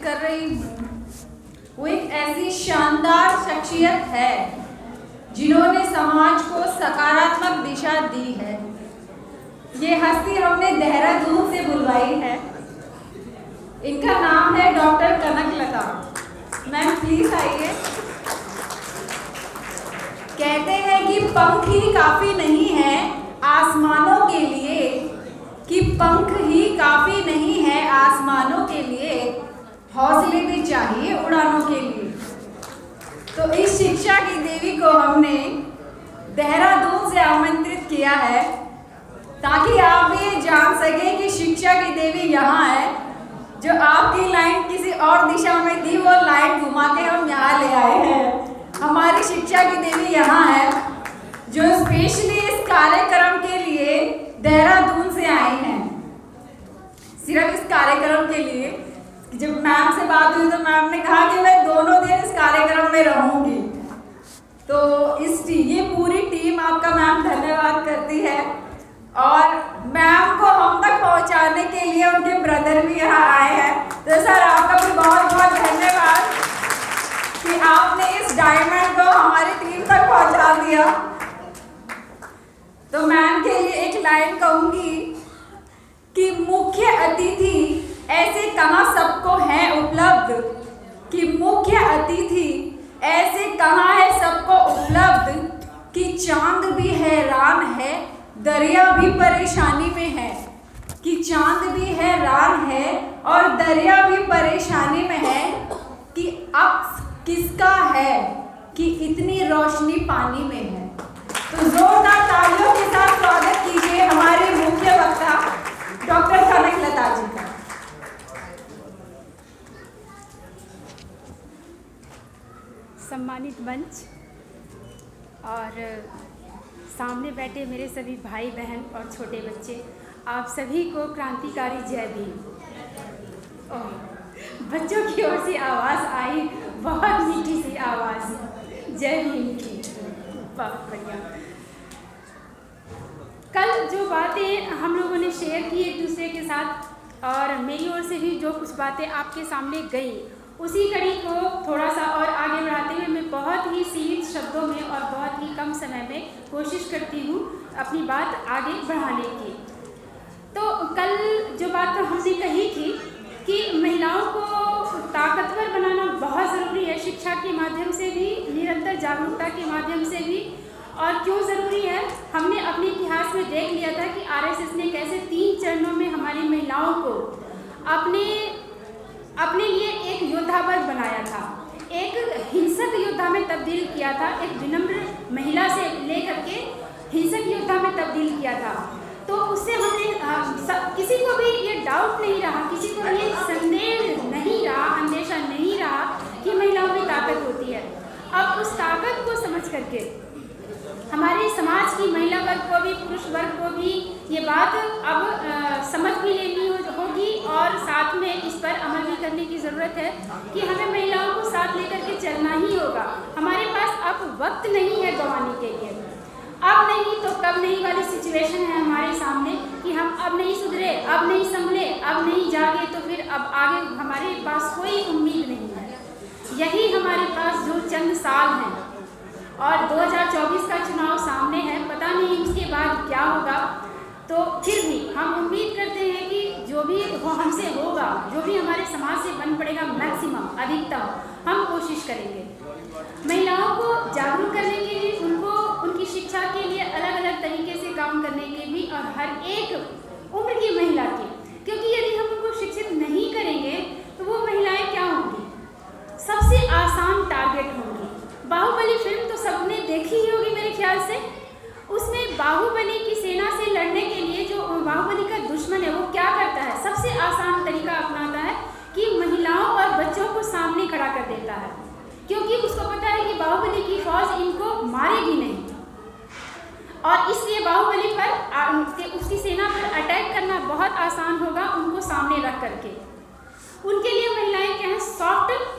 आमंत्रित कर रही हूँ वो एक ऐसी शानदार शख्सियत है जिन्होंने समाज को सकारात्मक दिशा दी है। ये हस्ती हमने देहरादून से बुलवाई है। इनका नाम है डॉक्टर कनकलता। मैम प्लीज आइए। कहते हैं कि पंख ही काफी नहीं है आसमानों के लिए, कि पंख ही काफी नहीं है आसमानों के लिए, हौसले भी चाहिए उड़ानों के लिए। तो इस शिक्षा की देवी को हमने देहरादून से आमंत्रित किया है ताकि आप ये जान सके कि शिक्षा की देवी यहाँ है। जो आपकी लाइन किसी और दिशा में थी वो लाइन घुमा के हम यहाँ ले आए हैं। हमारी शिक्षा की देवी यहाँ है जो स्पेशली इस कार्यक्रम के लिए देहरादून से आई हैं। सिर्फ इस कार्यक्रम के लिए। जब मैम से बात हुई तो मैम ने कहा कि मैं दोनों दिन इस कार्यक्रम में रहूंगी। तो ये पूरी टीम आपका मैम धन्यवाद करती है और मैम को हम तक पहुंचाने के लिए उनके ब्रदर भी यहाँ आए हैं। तो सर आपका भी बहुत बहुत धन्यवाद कि आपने इस डायमंड को हमारी टीम तक पहुंचा दिया। तो मैम के लिए एक लाइन कहूंगी कि मुख्य अतिथि ऐसे कहाँ सबको है उपलब्ध, कि मुख्य अतिथि ऐसे कहाँ है सबको उपलब्ध, कि चांद भी हैरान है दरिया भी परेशानी में है, कि चांद भी हैरान है और दरिया भी परेशानी में है, कि अक्स किसका है कि इतनी रोशनी पानी में है। तो जोरदार तालियों के साथ स्वागत कीजिए हमारे मुख्य वक्ता डॉक्टर कनकलता जी का। सम्मानित मंच और सामने बैठे मेरे सभी भाई बहन और छोटे बच्चे, आप सभी को क्रांतिकारी जय भीम। बच्चों की ओर से आवाज़ आई, बहुत मीठी सी आवाज़, जय भीम की। बहुत बढ़िया। कल जो बातें हम लोगों ने शेयर की एक दूसरे के साथ और मेरी ओर से भी जो कुछ बातें आपके सामने गई, उसी कड़ी को थोड़ा सा और आगे बढ़ाते हुए मैं बहुत ही सीमित शब्दों में और बहुत ही कम समय में कोशिश करती हूँ अपनी बात आगे बढ़ाने की। तो कल जो बात हमने कही थी कि महिलाओं को ताकतवर बनाना बहुत ज़रूरी है, शिक्षा के माध्यम से भी, निरंतर जागरूकता के माध्यम से भी। और क्यों ज़रूरी है, हमने अपने इतिहास में देख लिया था कि आरएसएस ने कैसे 3 चरणों में हमारी महिलाओं को अपने लिए एक योद्धा वर्ग बनाया था, एक हिंसक योद्धा में तब्दील किया था, एक विनम्र महिला से लेकर के हिंसक योद्धा में तब्दील किया था। तो उससे हमने किसी को भी ये डाउट नहीं रहा, किसी को ये संदेह नहीं रहा, अंदेशा नहीं रहा कि महिलाओं में ताकत होती है। अब उस ताकत को समझ करके हमारे समाज की महिला वर्ग को भी, पुरुष वर्ग को भी ये बात अब समझ भी लेनी होगी और साथ में इस पर अमल भी करने की ज़रूरत है कि हमें महिलाओं को साथ लेकर के चलना ही होगा। हमारे पास अब वक्त नहीं है गंवाने के लिए। अब नहीं तो कब नहीं वाली सिचुएशन है हमारे सामने कि हम अब नहीं सुधरे, अब नहीं संभले, अब नहीं जागे तो फिर अब आगे हमारे पास कोई उम्मीद नहीं है। यही हमारे पास जो चंद साल हैं और 2024 का चुनाव सामने है, पता नहीं उसके बाद क्या होगा। तो फिर भी हम उम्मीद करते हैं कि जो भी हमसे होगा, जो भी हमारे समाज से बन पड़ेगा, मैक्सिमम, अधिकतम हम कोशिश करेंगे। महिलाओं को जागरूक करने के लिए, उनको उनकी शिक्षा के लिए अलग अलग तरीके से काम करने के भी, और हर एक उम्र की महिला की, क्योंकि यदि हम उनको शिक्षित नहीं करेंगे तो वो महिलाएं क्या होंगी, सबसे आसान टारगेट होंगी। बाहुबली फिल्म तो सबने देखी ही होगी मेरे ख्याल से। उसमें बाहुबली की सेना से लड़ने के लिए जो बाहुबली का दुश्मन है वो क्या करता है, सबसे आसान तरीका अपनाता है कि महिलाओं और बच्चों को सामने खड़ा कर देता है, क्योंकि उसको पता है कि बाहुबली की फौज इनको मारेगी नहीं। और इसलिए बाहुबली पर उसकी सेना पर अटैक करना बहुत आसान होगा, उनको सामने रख करके। उनके लिए महिलाएं क्या है, सॉफ्ट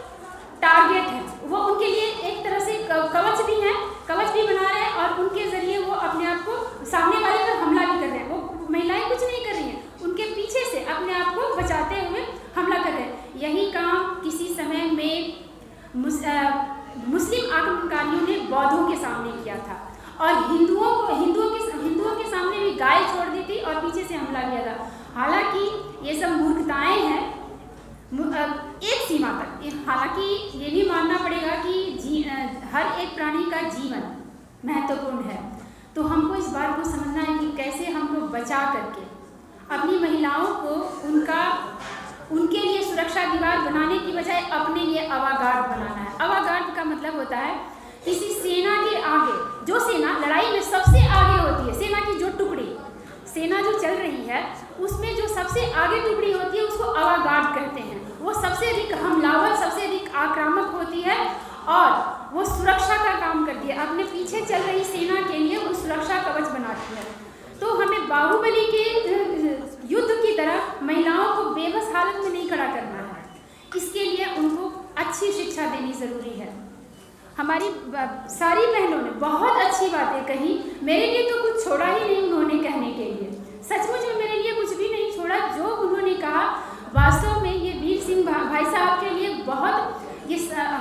टारगेट है, वो उनके लिए एक तरह से कवच भी है, कवच भी बना रहे हैं और उनके जरिए वो अपने आप को सामने वाले पर हमला भी कर रहे हैं। वो महिलाएं कुछ नहीं कर रही हैं, उनके पीछे से अपने आप को बचाते हुए हमला कर रहे हैं। यही काम मुस्लिम आक्रमणकारियों ने बौद्धों के सामने किया था, और हिंदुओं के सामने भी गाय छोड़ दी थी और पीछे से हमला किया था। हालांकि ये सब मूर्खताएं हैं एक सीमा तक। हालांकि ये भी मानना पड़ेगा कि हर एक प्राणी का जीवन महत्वपूर्ण है, तो हमको इस बात को समझना है कि कैसे हमको बचा करके अपनी महिलाओं को उनके लिए सुरक्षा दीवार बनाने की बजाय अपने लिए अवागार्ड बनाना है। अवागार्ड का मतलब होता है किसी सेना के आगे, जो सेना लड़ाई में सबसे आगे होती है, सेना की जो टुकड़ी, सेना जो चल रही है उसमें जो सबसे आगे टुकड़ी होती है उसको अवागार्ड कहते हैं। वो सबसे अधिक हमलावर, सबसे अधिक आक्रामक होती है और वो सुरक्षा का काम करती है, अपने पीछे चल रही सेना के लिए वो सुरक्षा कवच बनाती है। तो हमें बाहुबली के युद्ध की तरह महिलाओं को बेबस हालत में नहीं खड़ा करना है, इसके लिए उनको अच्छी शिक्षा देनी ज़रूरी है। हमारी सारी बहनों ने बहुत अच्छी बातें कही, मेरे लिए तो कुछ छोड़ा ही नहीं उन्होंने कहने के लिए, सचमुच में मेरे लिए कुछ भी नहीं छोड़ा। जो उन्होंने कहा वास्तव में ये वीर सिंह भाई साहब के लिए बहुत, ये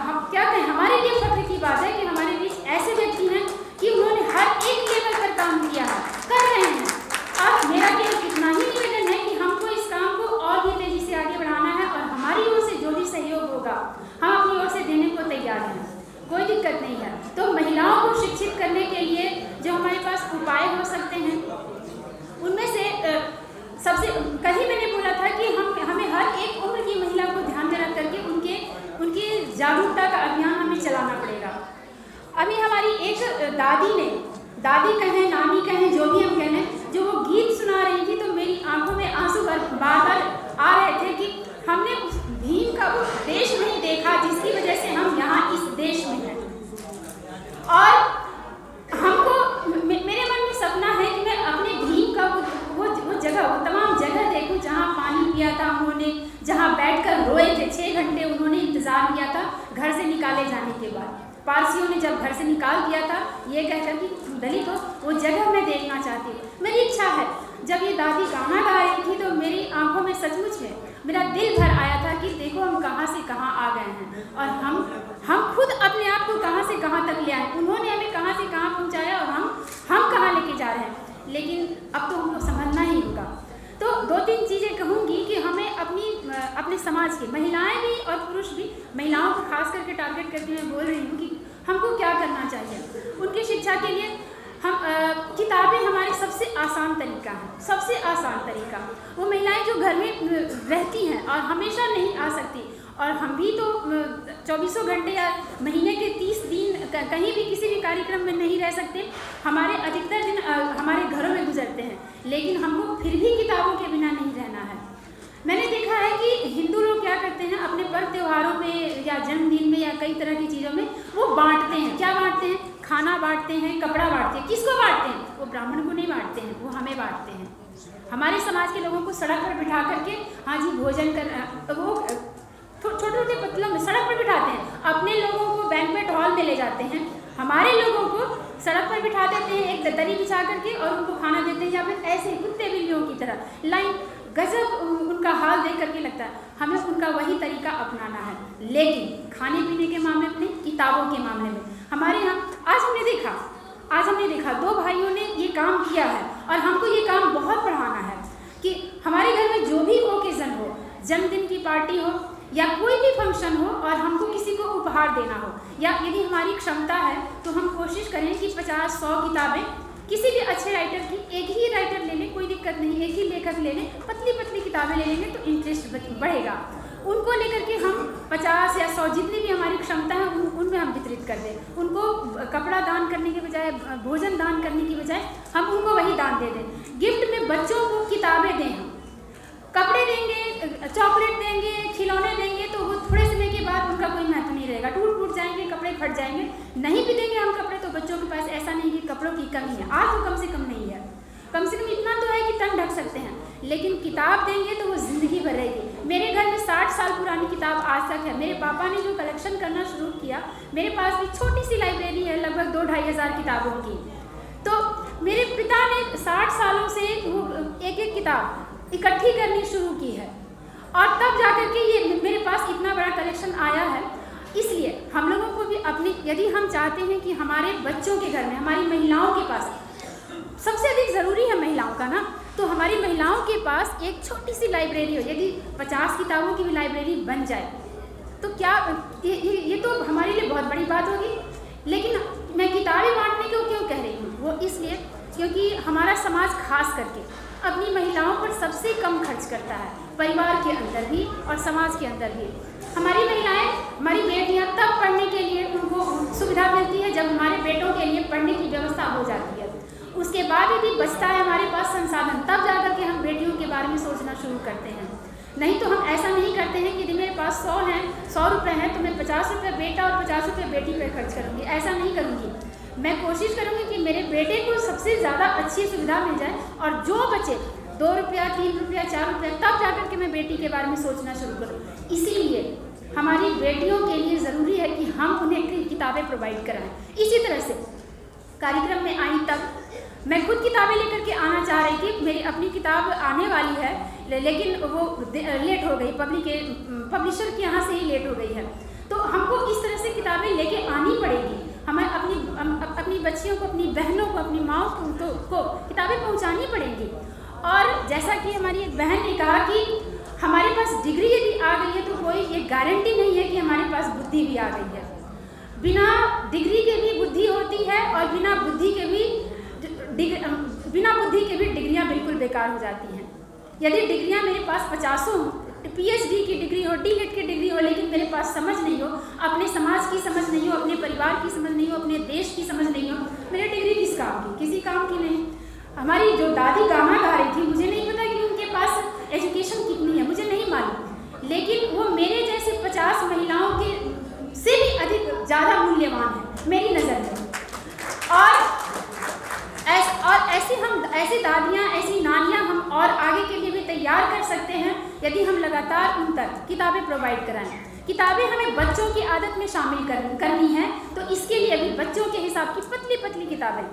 हम क्या कहें, हमारे लिए फख्र की बात है कि हमारे बीच ऐसे व्यक्ति हैं कि उन्होंने हर एक लेवल पर काम किया है, कर रहे हैं। अब मेरा केवल इतना ही निवेदन है कि हमको इस काम को और भी तेजी से आगे बढ़ाना है और हमारी ओर से जो भी सहयोग होगा हम अपनी ओर से देने को तैयार हैं, कोई दिक्कत नहीं है। तो महिलाओं को शिक्षित करने के लिए जो हमारे पास उपाय हो सकते हैं उनमें से सबसे कहीं मैंने बोला था कि हमें हर एक उम्र की महिला को ध्यान में रख करके उनकी जागरूकता का अभियान हमें चलाना पड़ेगा। अभी हमारी एक दादी कहें, नानी कहें, जो भी हम कहें, जो वो गीत सुना रही थी तो मेरी आंखों में आंसू बार आ रहे थे कि हमने उस भीम का वो देश नहीं देखा जिसकी वजह से हम यहाँ इस देश में हैं। और हमको मेरे मन में सपना है कि मैं अपने भीम का वो जगह, वो तमाम जगह देखूं जहाँ पानी पिया था उन्होंने, जहाँ बैठकर रोए थे, 6 घंटे उन्होंने इंतज़ार किया था घर से निकाले जाने के बाद। पारसियों ने जब घर से निकाल दिया था ये कहकर कि दलित हो, वो जगह मैं देखना चाहती हूँ। मेरी इच्छा है, जब ये दादी गाना गा रही थी तो मेरी आंखों में सचमुच में मेरा दिल भर आया था कि देखो हम कहाँ से कहाँ आ गए हैं और हम खुद अपने आप को कहाँ से कहाँ तक ले आए। उन्होंने हमें कहाँ से कहाँ पहुँचाया और हम कहाँ लेके जा रहे हैं। लेकिन अब तो हमको समझना ही होगा। तो 2-3 चीज़ें कहूँगी कि हमें अपने समाज की महिलाएं भी और पुरुष भी, महिलाओं को खास करके टारगेट करके मैं बोल रही हूँ कि हमको क्या करना चाहिए उनकी शिक्षा के लिए। हम किताबें हमारे सबसे आसान तरीका है, सबसे आसान तरीका। वो महिलाएं जो घर में रहती हैं और हमेशा नहीं आ सकती, और हम भी तो 24 घंटे या महीने के 30 दिन कहीं भी किसी भी कार्यक्रम में नहीं रह सकते। हमारे अधिकतर दिन हमारे घरों में गुजरते हैं, लेकिन हमको फिर भी किताबों के बिना नहीं रहना है। मैंने देखा है कि हिंदू लोग क्या करते हैं, अपने पर्व त्योहारों में या जन्मदिन में या कई तरह की चीज़ों में वो बांटते हैं। क्या बांटते हैं? खाना बांटते हैं, कपड़ा बांटते हैं। किसको बांटते हैं? वो ब्राह्मण को नहीं बांटते हैं, वो हमें बांटते हैं। हमारे समाज के लोगों को सड़क पर बिठा करके, हाँ जी भोजन कर, वो छोटे छोटे पतलों में सड़क पर बिठाते हैं। अपने लोगों को बैंक्वेट हॉल में ले जाते हैं, हमारे लोगों को सड़क पर बिठा देते हैं एक दरी बिछा करके और उनको खाना देते हैं, या फिर ऐसे कुत्ते बिल्लियों की तरह लाइन। गजब उनका हाल देख करके लगता है। हमें उनका वही तरीका अपनाना है, लेकिन खाने पीने के मामले में, किताबों के मामले में हमारे यहाँ आज हमने देखा 2 भाइयों ने ये काम किया है और हमको ये काम बहुत बढ़ाना है कि हमारे घर में जो भी ओकेज़न हो, जन्मदिन की पार्टी हो या कोई भी फंक्शन हो और हमको किसी को उपहार देना हो, या यदि हमारी क्षमता है तो हम कोशिश करें कि 50-100 किताबें किसी भी अच्छे राइटर की, एक ही राइटर ले लें, कोई दिक्कत नहीं, एक ही लेखक ले लें, पतली पतली किताबें ले लेंगे तो इंटरेस्ट बढ़ेगा। उनको लेकर के हम 50 या 100 जितनी भी हमारी क्षमता है उनमें हम वितरित कर दें। उनको कपड़ा दान करने के बजाय, भोजन दान करने की बजाय हम उनको वही दान दे दें। गिफ्ट में बच्चों को किताबें दें, हम कपड़े देंगे, चॉकलेट देंगे, खिलौने देंगे तो वो थोड़े समय के बाद उनका कोई महत्व नहीं रहेगा, टूट जाएंगे, कपड़े फट जाएंगे। नहीं भी देंगे हम कपड़े तो बच्चों के पास ऐसा नहीं कि कपड़ों की कमी है, आज तो कम से कम नहीं है, कम से कम इतना तो है कि तन ढक सकते हैं। लेकिन किताब देंगे तो वो ज़िंदगी भर रहेगी। मेरे घर में 60 साल पुरानी किताब आज तक है। मेरे पापा ने जो कलेक्शन करना शुरू किया, मेरे पास भी छोटी सी लाइब्रेरी है लगभग 2-2.5 हज़ार किताबों की। तो मेरे पिता ने 60 सालों से वो एक किताब इकट्ठी करनी शुरू की है और तब जाकर के ये मेरे पास इतना बड़ा कलेक्शन आया है। इसलिए यदि हम चाहते हैं कि हमारे बच्चों के घर में, हमारी महिलाओं के पास, सबसे अधिक ज़रूरी है महिलाओं का ना, तो हमारी महिलाओं के पास एक छोटी सी लाइब्रेरी हो, यदि 50 किताबों की भी लाइब्रेरी बन जाए तो क्या ये तो हमारे लिए बहुत बड़ी बात होगी। लेकिन मैं किताबें बांटने को क्यों कह रही हूँ, वो इसलिए क्योंकि हमारा समाज खास करके अपनी महिलाओं पर सबसे कम खर्च करता है, परिवार के अंदर भी और समाज के अंदर भी। हमारी महिलाएं, हमारी बेटियां तब पढ़ने के लिए उनको सुविधा मिलती है जब हमारे बेटों के लिए पढ़ने की व्यवस्था हो जाती है। उसके बाद यदि बचता है हमारे पास संसाधन, तब जाकर के हम बेटियों के बारे में सोचना शुरू करते हैं। नहीं तो हम ऐसा नहीं करते हैं कि यदि मेरे पास 100 रुपये हैं तो मैं 50 रुपये बेटा और 50 रुपये बेटी पर खर्च करूँगी, ऐसा नहीं करूँगी। मैं कोशिश करूँगी कि मेरे बेटे को सबसे ज़्यादा अच्छी सुविधा मिल जाए, और जो बचे 2 रुपया 3 रुपया 4 रुपया, तब जाकर के मैं बेटी के बारे में सोचना शुरू करूँ। इसीलिए हमारी बेटियों के लिए ज़रूरी है कि हम उन्हें किताबें प्रोवाइड कराएं। इसी तरह से कार्यक्रम में आई तब मैं खुद किताबें लेकर के आना चाह रही थी, मेरी अपनी किताब आने वाली है, लेकिन वो लेट हो गई, पब्लिशर के यहाँ से ही लेट हो गई है। तो हमको इस तरह से किताबें लेके आनी पड़ेगी, हमें अपनी बच्चियों को, अपनी बहनों को, अपनी माँ को किताबें पहुँचानी पड़ेंगी। और जैसा कि हमारी एक बहन ने कहा कि हमारे पास डिग्री यदि आ गई है तो कोई ये गारंटी नहीं है कि हमारे पास बुद्धि भी आ गई है। बिना डिग्री के भी बुद्धि होती है, और बिना बुद्धि के भी डिग्रियां बिल्कुल बेकार हो जाती हैं। यदि डिग्रियां मेरे पास 50 PhD की डिग्री हो, D.Litt की डिग्री हो, लेकिन मेरे पास समझ नहीं हो, अपने समाज की समझ नहीं हो, अपने परिवार की समझ नहीं हो, अपने देश की समझ नहीं हो, मेरी डिग्री किस काम की? किसी काम की नहीं। हमारी जो दादी गाना गा रही थी, मुझे नहीं पता कि उनके पास एजुकेशन कितनी है, मुझे नहीं मालूम, लेकिन वो मेरे जैसे 50 महिलाओं के से भी अधिक ज़्यादा मूल्यवान है मेरी नज़र में। और ऐसी दादियाँ, ऐसी नानियाँ हम और आगे के लिए भी तैयार कर सकते हैं यदि हम लगातार उन तक किताबें प्रोवाइड कराएं। किताबें हमें बच्चों की आदत में शामिल करनी है, तो इसके लिए भी बच्चों के हिसाब की पतली पतली किताबें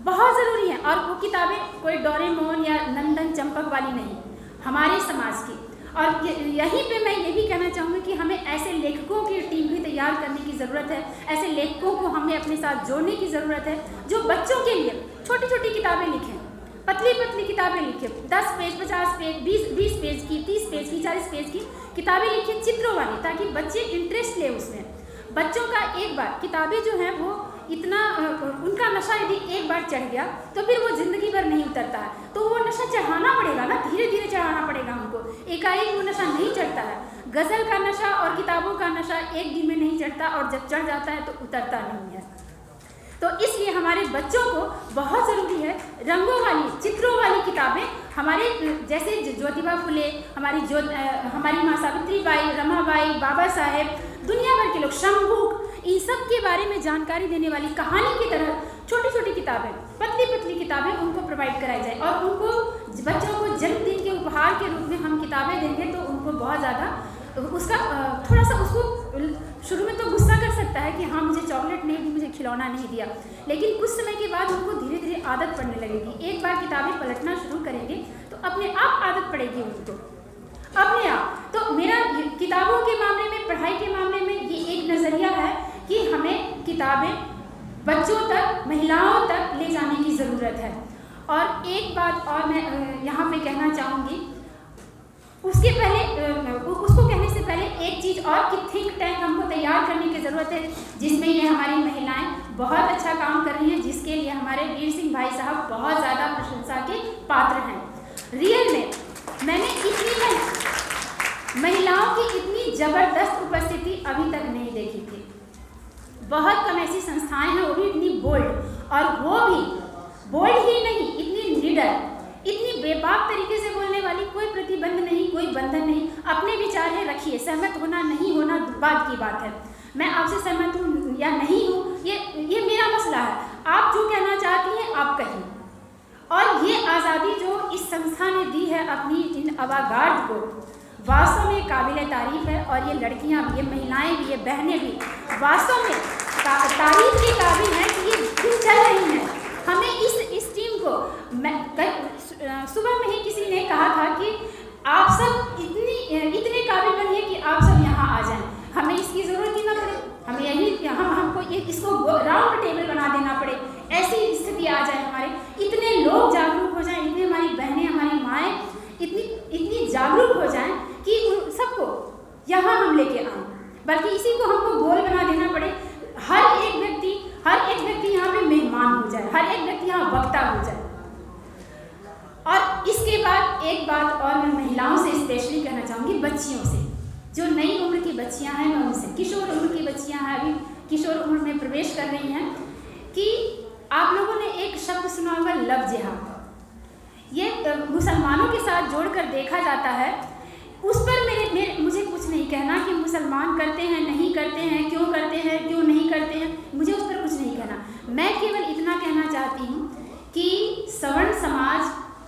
बहुत ज़रूरी हैं। और वो किताबें कोई डोरेमोन या नंदन चंपक वाली नहीं, हमारे समाज की। और यहीं पे मैं ये भी कहना चाहूँगी कि हमें ऐसे लेखकों की टीम भी तैयार करने की ज़रूरत है। ऐसे लेखकों को हमें अपने साथ जोड़ने की ज़रूरत है जो बच्चों के लिए छोटी छोटी किताबें लिखें, पतली पतली किताबें लिखें, 10 पेज, 50 पेज, 20 पेज की, 30 पेज की, 40 पेज की किताबें लिखें, चित्रों वाली, ताकि बच्चे इंटरेस्ट ले उसमें। बच्चों का एक बार किताबें जो हैं वो इतना उनका नशा यदि एक बार चढ़ गया तो फिर वो ज़िंदगी भर नहीं उतरता है। तो वो नशा चढ़ाना पड़ेगा ना, धीरे धीरे चढ़ाना पड़ेगा उनको, एकाएक वो नशा नहीं चढ़ता है। गज़ल का नशा और किताबों का नशा एक दिन में नहीं चढ़ता, और जब चढ़ जाता है तो उतरता नहीं है। तो इसलिए हमारे बच्चों को बहुत ज़रूरी है रंगों वाली, चित्रों वाली किताबें। हमारे जैसे ज्योतिबा फुले, हमारी माँ सावित्री बाई, रमाबाई, बाबा साहेब, दुनिया भर के लोग, शंभू, इन सब के बारे में जानकारी देने वाली कहानी की तरह छोटी छोटी किताबें, पतली पतली किताबें उनको प्रोवाइड कराई जाए। और उनको, बच्चों को जन्मदिन के उपहार के रूप में हम किताबें देंगे तो उनको बहुत ज़्यादा उसका थोड़ा सा, उसको शुरू में तो गुस्सा कर सकता है कि हाँ मुझे चॉकलेट नहीं दी, मुझे खिलौना नहीं दिया, लेकिन कुछ समय के बाद उनको धीरे धीरे आदत पड़ने लगेगी। एक बार किताबें पलटना शुरू करेंगे तो अपने आप आदत पड़ेगी उनको, अपने आप। तो मेरा किताबों के मामले में, पढ़ाई के मामले में ये एक नज़रिया है कि हमें किताबें बच्चों तक, महिलाओं तक ले जाने की ज़रूरत है। और एक बात और मैं यहाँ पे कहना चाहूँगी, उसके पहले, उसको कहने से पहले एक चीज़ और कि थिंक टैंक हमको तैयार करने की ज़रूरत है, जिसमें ये हमारी महिलाएं बहुत अच्छा काम कर रही हैं, जिसके लिए हमारे वीर सिंह भाई साहब बहुत ज़्यादा प्रशंसा के पात्र हैं। रियल में मैंने इतनी महिलाओं की इतनी ज़बरदस्त उपस्थिति अभी तक नहीं देखी थी। बहुत कम ऐसी संस्थाएं हैं, वो भी इतनी बोल्ड, और वो भी बोल्ड ही नहीं, इतनी निडर, इतनी बेबाक तरीके से बोलने वाली। कोई प्रतिबंध नहीं, कोई बंधन नहीं, अपने विचार है रखिए, सहमत होना नहीं होना बाद की बात है। मैं आपसे सहमत हूँ या नहीं हूँ, ये मेरा मसला है। आप जो कहना चाहती हैं आप कहिए। और ये आज़ादी जो इस संस्था ने दी है अपनी इन अवागार्ड को, वास्तव में काबिल तारीफ है। और ये लड़कियाँ भी, ये महिलाएं भी, ये बहनें भी वास्तव में तारीफ की काबिल हैं कि ये दिन चल रही हैं। हमें इस टीम को, सुबह में ही किसी ने कहा था कि आप सब इतने काबिल बनिए कि आप सब यहाँ आ जाएं, हमें इसकी ज़रूरत ही ना पड़े, हम इसको राउंड टेबल बना देना पड़े, ऐसी स्थिति आ जाए हमारे, इतने लोग जागरूक हो जाएं, इतनी हमारी बहनें, हमारी माएँ इतनी जागरूक हो जाएं कि उन सबको यहाँ हम लेके आएँ, बल्कि इसी को हमको गोल बना देना पड़े। हर एक व्यक्ति यहाँ पे मेहमान हो जाए, हर एक व्यक्ति यहाँ वक्ता हो जाए। और इसके बाद एक बात और मैं महिलाओं से स्पेशली कहना चाहूँगी, बच्चियों से, जो नई उम्र की बच्चियाँ हैं, मैं उनसे, किशोर उम्र की बच्चियाँ हैं, अभी किशोर उम्र में प्रवेश कर रही हैं, कि आप लोगों ने एक शब्द सुना होगा, लव जिहाद। ये मुसलमानों के साथ जोड़कर देखा जाता है। उस पर मुझे कुछ नहीं कहना कि मुसलमान करते हैं, नहीं करते हैं, क्यों करते हैं, क्यों नहीं करते हैं, मुझे उस पर कुछ नहीं कहना। मैं केवल इतना कहना चाहती हूँ कि सवर्ण समाज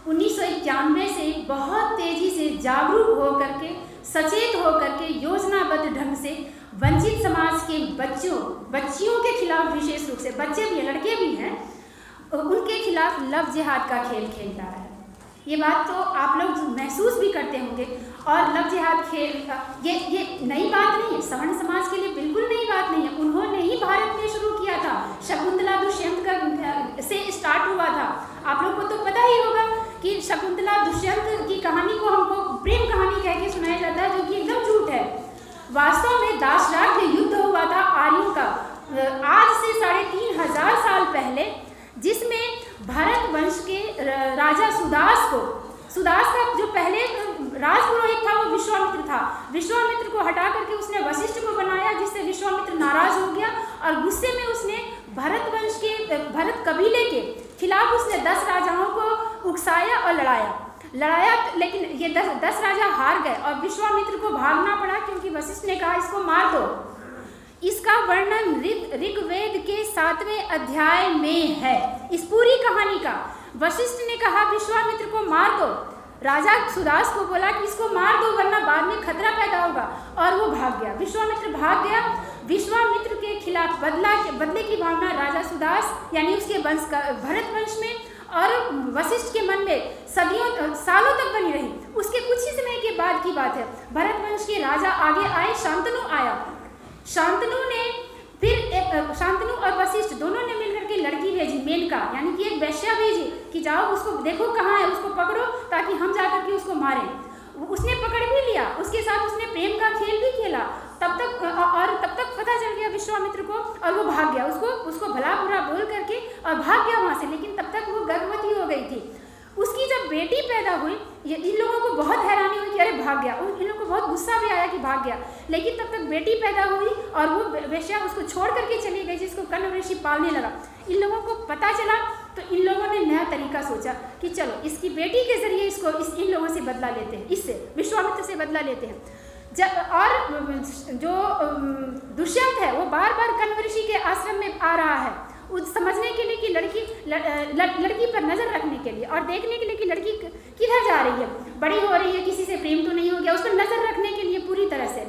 1991 से बहुत तेज़ी से जागरूक हो करके, सचेत हो करके, योजनाबद्ध ढंग से वंचित समाज के बच्चियों के खिलाफ, विशेष रूप से बच्चे भी हैं, लड़के भी हैं, उनके खिलाफ लव जिहाद का खेल खेलता है। ये बात तो आप लोग महसूस भी करते होंगे। और लव जिहाद खेल का ये नई बात नहीं है, सवर्ण समाज के लिए बिल्कुल नई बात नहीं है। उन्होंने ही भारत में शुरू किया था, शकुंतला दुष्यंत का से स्टार्ट हुआ था। आप लोग को तो पता ही होगा कि शकुंतला दुष्यंत की कहानी को हमको प्रेम कहानी कह के सुनाया जाता है, जो कि एकदम झूठ है। वास्तव में दासराग युद्ध हुआ था आर्यों का आज से 3500 साल पहले, जिसमें भारत वंश के राजा सुदास का जो पहले राजपुरोहित था वो विश्वामित्र था। विश्वामित्र को हटा करके उसने वशिष्ठ को बनाया, जिससे विश्वामित्र नाराज हो गया और गुस्से में उसने भरत कबीले के खिलाफ उसने 10 राजाओं को उकसाया और लड़ाया, लेकिन ये 10 राजा हार गए और विश्वामित्र को भागना पड़ा, क्योंकि वशिष्ठ ने कहा इसको मार दो। इसका वर्णन ऋग्वेद के 7वें अध्याय में है। इस पूरी कहानी का वशिष्ठ ने कहा विश्वामित्र को मार दो, राजा सुदास को बोला कि इसको मार दो वरना बाद में खतरा पैदा होगा, और वो भाग गया। विश्वामित्र भाग गया। विश्वामित्र के खिलाफ बदले की भावना राजा सुदास यानी उसके वंश का भरत वंश में और वशिष्ठ के मन में सालों तक बनी रही। उसके कुछ ही समय के बाद की बात है, भरत वंश के राजा आगे आए, शांतनु आया। शांतनु और वशिष्ठ दोनों ने मिलकर के लड़की भेजी, मेनका यानी कि एक वैश्या भेजी कि जाओ उसको देखो कहाँ है, उसको पकड़ो ताकि हम जाकर के उसको मारें। उसने पकड़ भी लिया, उसके साथ उसने प्रेम का खेल भी खेला। तब तक पता चल गया विश्वामित्र को और वो भाग गया, उसको भला बुरा बोल करके और भाग गया वहाँ से। लेकिन तब तक वो गर्भवती हो गई थी। उसकी जब बेटी पैदा हुई, इन लोगों को बहुत हैरानी हुई कि अरे भाग गया, इन लोगों को बहुत गुस्सा भी आया कि भाग गया। लेकिन तब तक बेटी पैदा हुई और वो वेश्या उसको छोड़ करके चली गई, जिसको कर्ण ऋषि पालने लगा। इन लोगों को पता चला तो इन लोगों ने नया तरीका सोचा कि चलो इसकी बेटी के जरिए इन लोगों से बदला लेते हैं, इससे विश्वामित्र से बदला लेते हैं। और जो दुष्यंत है वो बार बार कर्ण ऋषि के आश्रम में आ रहा है, समझने के लिए कि लड़की पर नज़र रखने के लिए और देखने के लिए कि लड़की किधर जा रही है, बड़ी हो रही है, किसी से प्रेम तो नहीं हो गया, उस पर नज़र रखने के लिए पूरी तरह से।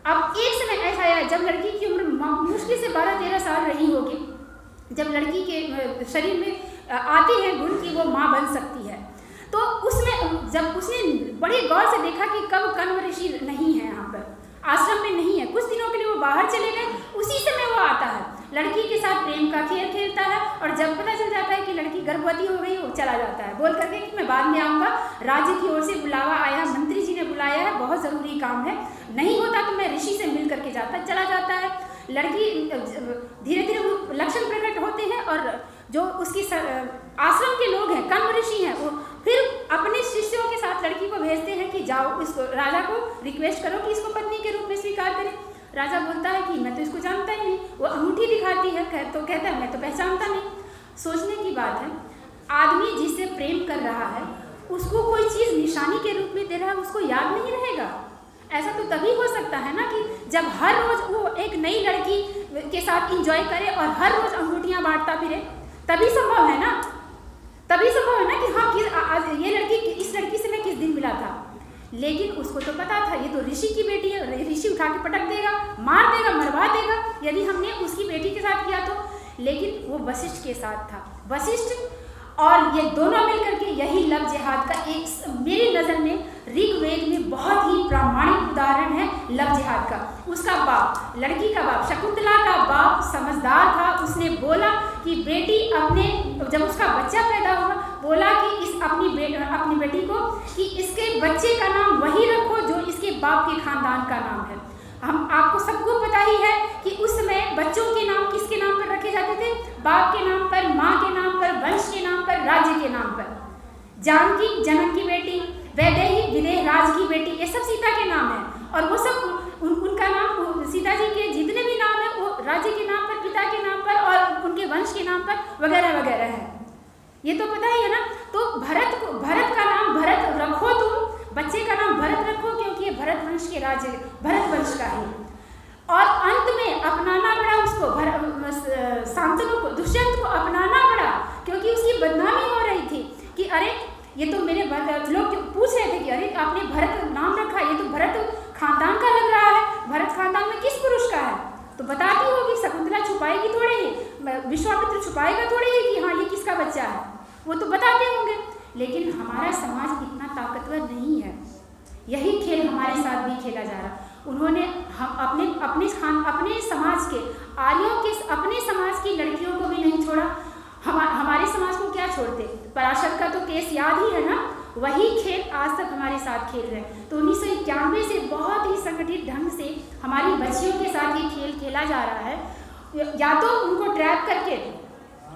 अब एक समय ऐसा आया जब लड़की की उम्र मुश्किल से 12-13 साल रही होगी, जब लड़की के शरीर में आते हैं गुण की वो माँ बन सकती है। तो उसमें जब उसने बड़े गौर से देखा कि कब कण्व ऋषि नहीं है, यहाँ पर आश्रम में नहीं है, कुछ दिनों के लिए वो बाहर चले गए, उसी समय वो आता है, लड़की के साथ प्रेम का खेल खेलता है और जब पता चल जाता है कि लड़की गर्भवती हो गई वो चला जाता है, बोल करके कि मैं बाद में आऊँगा, राज्य की ओर से बुलावा आया, मंत्री जी ने बुलाया है, बहुत ज़रूरी काम है, नहीं होता तो मैं ऋषि से मिल करके चला जाता है। लड़की धीरे धीरे वो लक्षण प्रकट होते हैं और जो उसकी आश्रम के लोग हैं, कण्व ऋषि हैं, वो फिर अपने शिष्यों के साथ लड़की को भेजते हैं कि जाओ इसको, राजा को रिक्वेस्ट करो कि इसको पत्नी के रूप में स्वीकार करें। राजा बोलता है कि मैं तो इसको जानता ही नहीं, वो अंगूठी दिखाती है तो कहता है मैं तो पहचानता नहीं। सोचने की बात है, आदमी जिससे प्रेम कर रहा है उसको कोई चीज़ निशानी के रूप में दे रहा है, उसको याद नहीं रहेगा। ऐसा तो तभी हो सकता है ना कि जब हर रोज़ वो एक नई लड़की के साथ इंजॉय करे और हर रोज़ अंगूठियाँ बांटता फिरे, तभी संभव है ना, तभी संभव है ना कि हाँ ये लड़की इस लड़की से मैं किस दिन मिला था। लेकिन उसको तो पता था ये तो ऋषि की बेटी है, ऋषि उठा के पटक देगा, मार देगा, मरवा देगा यदि हमने उसकी बेटी के साथ किया तो। लेकिन वो वशिष्ठ के साथ था। वशिष्ठ और ये दोनों मिलकर के यही लव जिहाद का एक मेरी नज़र में ऋग्वेद में बहुत ही प्रामाणिक उदाहरण है लव जिहाद का। उसका बाप, लड़की का बाप, शकुंतला का बाप समझदार था। उसने बोला कि बेटी अपने, जब उसका बच्चा पैदा हुआ, बोला कि इस अपनी बेटी को कि इसके बच्चे का नाम वही रखो जो इसके बाप के खानदान का नाम है। हम आपको सबको पता ही है कि उस समय बच्चों के नाम किसके नाम पर रखे जाते थे? बाप के नाम पर, माँ के नाम पर, वंश के नाम पर, राज्य के नाम पर। जानकी जनक की बेटी, वैदेही विदेह राज की बेटी, ये सब सीता के नाम है। और वो सब उनका नाम, सीता जी के जितने भी नाम है वो राज्य के नाम पर, पिता के नाम पर और उनके वंश के नाम पर वगैरह वगैरह है। ये तो पता ही है ना। तो भरत का नाम भरत रखो, तुम बच्चे का नाम भरत रखो क्योंकि ये भरत वंश के राज्य, भरत वंश का है। और अंत में अपनाना पड़ा उसको, शांतनु को, दुष्यंत को अपनाना पड़ा क्योंकि उसकी बदनामी हो रही थी कि अरे ये तो मेरे लोग पूछ रहे थे कि अरे आपने भरत नाम रखा, ये तो भरत खानदान का लग रहा है, भरत खानदान में किस पुरुष का है? तो बताती होगी, शकुंतला छुपाएगी थोड़े ही, विश्वामित्र छुपाएगा थोड़े ही कि हाँ ये किसका बच्चा है, वो तो बताते होंगे। लेकिन हमारा समाज इतना ताकतवर नहीं है। यही खेल हमारे साथ भी खेला जा रहा। उन्होंने हम अपने समाज के आर्यों के, अपने समाज की लड़कियों को भी नहीं छोड़ा। हमारे समाज को क्या छोड़ते? पराशर का तो केस याद ही है ना, वही खेल आज तक हमारे साथ खेल रहे हैं। तो 1991 से बहुत ही संगठित ढंग से हमारी बच्चियों के साथ ये खेल खेला जा रहा है। या तो उनको ट्रैप करके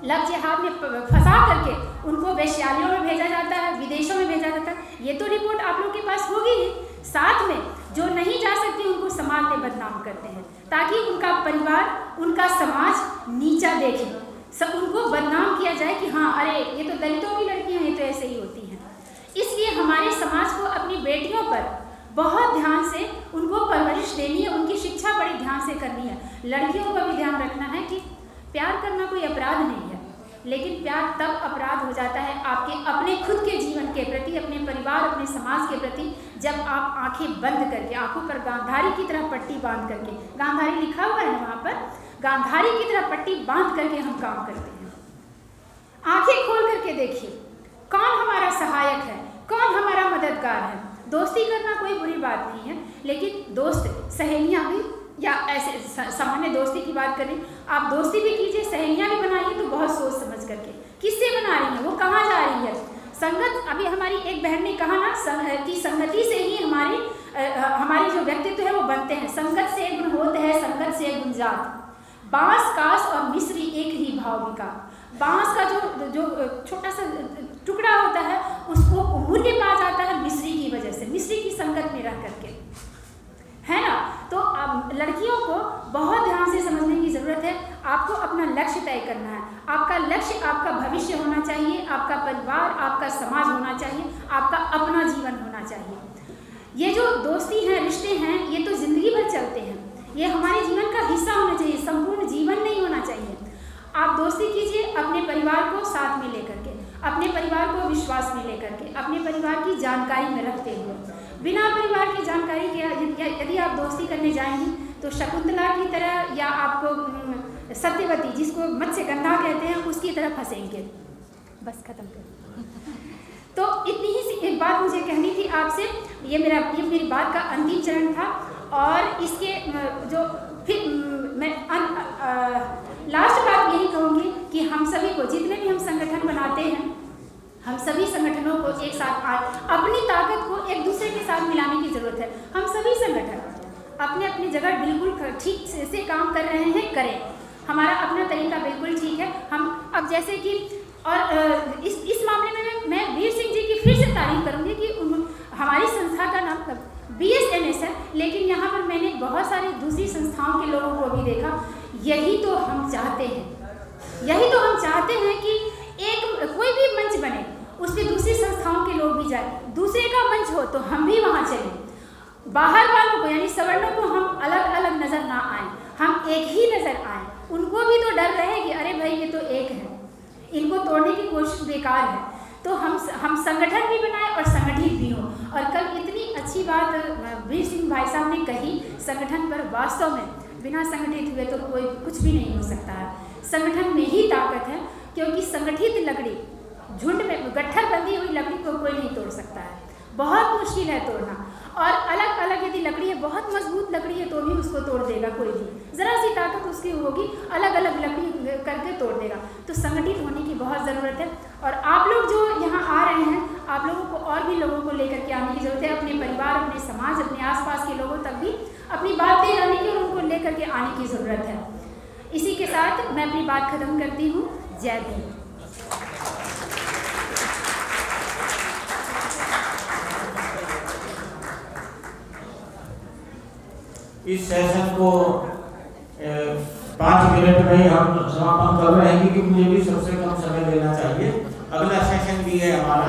लव जिहाद में फंसा करके उनको वैश्यालयों में भेजा जाता है, विदेशों में भेजा जाता है। ये तो रिपोर्ट आप लोग के पास होगी ही। साथ में जो नहीं जा सकती उनको समाज में बदनाम करते हैं ताकि उनका परिवार, उनका समाज नीचा देखे, सब उनको बदनाम किया जाए कि हाँ अरे ये तो दलितों की लड़कियां हैं, तो ऐसे ही होती हैं। इसलिए हमारे समाज को अपनी बेटियों पर बहुत ध्यान से उनको परवरिश देनी है, उनकी शिक्षा बड़ी ध्यान से करनी है। लड़कियों का भी ध्यान रखना है कि प्यार करना कोई अपराध नहीं है, लेकिन प्यार तब अपराध हो जाता है आपके अपने खुद के जीवन के प्रति, अपने परिवार, अपने समाज के प्रति, जब आप आंखें बंद करके, आंखों पर गांधारी की तरह पट्टी बांध करके, गांधारी लिखा हुआ है वहाँ पर, गांधारी की तरह पट्टी बांध करके हम काम करते हैं। आंखें खोल करके देखिए कौन हमारा सहायक है, कौन हमारा मददगार है। दोस्ती करना कोई बुरी बात नहीं है, लेकिन दोस्त, सहेलियाँ भी, या ऐसे सामान्य दोस्ती की बात करें, आप दोस्ती भी कीजिए, सहेलियाँ भी बनाइए तो बहुत सोच समझ करके। किससे बना रही हैं, वो कहाँ जा रही है? संगत, अभी हमारी एक बहन ने कहा ना कि संगति से ही हमारी जो व्यक्तित्व है वो बनते हैं। संगत से गुण होते हैं, संगत से गुण जात। बांस, कास और मिश्री एक ही भाव बिका। बांस का जो छोटा सा टुकड़ा होता है उसको मूल्य पा जाता है मिश्री की वजह से, मिश्री की संगत में रह करके, है ना। तो अब लड़कियों को बहुत ध्यान से समझने की ज़रूरत है। आपको अपना लक्ष्य तय करना है। आपका लक्ष्य आपका भविष्य होना चाहिए, आपका परिवार, आपका समाज होना चाहिए, आपका अपना जीवन होना चाहिए। ये जो दोस्ती हैं, रिश्ते हैं, ये तो ज़िंदगी भर चलते हैं, ये हमारे जीवन का हिस्सा होना चाहिए, संपूर्ण जीवन नहीं होना चाहिए। आप दोस्ती कीजिए अपने परिवार को साथ में लेकर के, अपने परिवार को विश्वास में लेकर के, अपने परिवार की जानकारी में रखते हुए। बिना परिवार की जानकारी के यदि आप दोस्ती करने जाएंगी तो शकुंतला की तरह, या आपको सत्यवती, जिसको मत्स्यगंधा कहते हैं, उसकी तरह फंसेंगे। बस खत्म कर। तो इतनी ही एक बात मुझे कहनी थी आपसे। ये मेरी बात का अंतिम चरण था। और इसके जो फिर मैं लास्ट बात यही कहूँगी कि हम सभी को, जितने भी हम संगठन बनाते हैं, हम सभी संगठनों को एक साथ अपनी ताकत को एक दूसरे के साथ मिलाने की ज़रूरत है। हम सभी संगठन अपने अपनी जगह बिल्कुल ठीक से काम कर रहे हैं, करें। हमारा अपना तरीका बिल्कुल ठीक है। हम अब जैसे कि और इस मामले में मैं वीर सिंह जी की फिर से तारीफ करूँगी कि हमारी संस्था का नाम BSNS है, लेकिन यहाँ पर मैंने बहुत सारी दूसरी संस्थाओं के लोगों को भी देखा। यही तो हम चाहते हैं, यही तो हम चाहते हैं कि एक कोई भी मंच बने, उस पर दूसरी संस्थाओं के लोग भी जाए, दूसरे का मंच हो तो हम भी वहाँ चलें। बाहर वालों को, यानी सवर्णों को हम अलग अलग नज़र ना आए, हम एक ही नज़र आए। उनको भी तो डर रहे कि अरे भाई ये तो एक है, इनको तोड़ने की कोशिश बेकार है। तो हम संगठन भी बनाए और संगठित भी हो। और कल इतनी अच्छी बात वीर सिंह भाई साहब ने कही संगठन पर, वास्तव में बिना संगठित हुए तो कोई कुछ भी नहीं हो सकता है। संगठन में ही ताकत है, क्योंकि संगठित लकड़ी झुंड में गट्ठर बंधी हुई लकड़ी को कोई नहीं तोड़ सकता है, बहुत मुश्किल है तोड़ना। और अलग अलग यदि लकड़ी है, बहुत मजबूत लकड़ी है तो भी उसको तोड़ देगा कोई भी, ज़रा सी ताकत उसकी होगी, अलग अलग लकड़ी करके तोड़ देगा। तो संगठित होने की बहुत ज़रूरत है। और आप लोग जो यहाँ आ रहे हैं, आप लोगों को और भी लोगों को लेकर के आने की ज़रूरत है, अपने परिवार, अपने समाज, अपने आसपास के लोगों तक भी अपनी बात दे जाने की और उनको लेकर के आने की ज़रूरत है। इसी के साथ मैं अपनी बात ख़त्म करती हूँ। जय भीम। इस सेशन को 5 मिनट में हम समापन कर रहे हैं, क्योंकि मुझे भी सबसे कम समय देना चाहिए। अगला सेशन भी है हमारा